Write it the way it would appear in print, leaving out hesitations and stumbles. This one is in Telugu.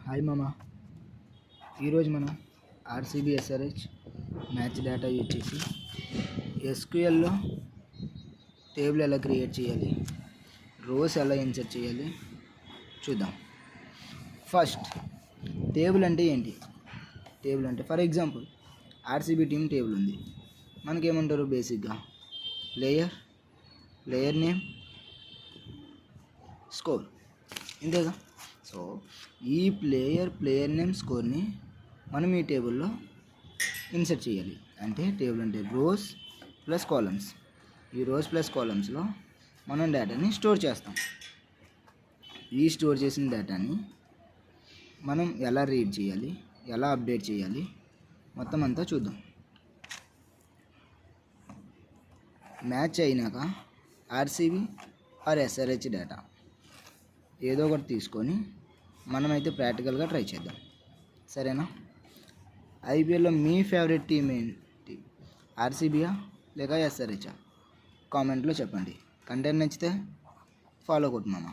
హాయ్ మామ. ఈరోజు మనం RCB SRH match data use చేసి ఎస్క్యూఎల్లో టేబుల్ ఎలా క్రియేట్ చేయాలి, రోస్ ఎలా ఇన్సర్ట్ చేయాలి చూద్దాం. ఫస్ట్ టేబుల్ అంటే ఏంటి? టేబుల్ అంటే for example RCB team table ఉంది. మనకేమంటారు బేసిక్గా ప్లేయర్ నేమ్, స్కోర్, ఇంతేగా. సో ఈ ప్లేయర్ నేమ్, స్కోర్ని మనం ఈ టేబుల్లో ఇన్సర్ట్ చేయాలి. అంటే టేబుల్ అంటే రోస్ ప్లస్ కాలమ్స్. ఈ రోస్ ప్లస్ కాలమ్స్లో మనం డేటాని స్టోర్ చేస్తాం. ఈ స్టోర్ చేసిన డేటాని మనం ఎలా రీడ్ చేయాలి, ఎలా అప్డేట్ చేయాలి మొత్తం అంతా చూద్దాం. మ్యాచ్ అయినాక ఆర్సీబీ ఆర్ ఎస్ఆర్హెచ్ డేటా ఏదో ఒకటి తీసుకొని మనమైతే ప్రాక్టికల్గా ట్రై చేద్దాం, సరేనా? ఐపీఎల్లో మీ ఫేవరెట్ టీం ఏంటి? ఆర్సీబీయా లేక ఎస్ఆర్హెచా? కామెంట్లో చెప్పండి. కంటెంట్ నచ్చితే ఫాలో కొట్టు మామ.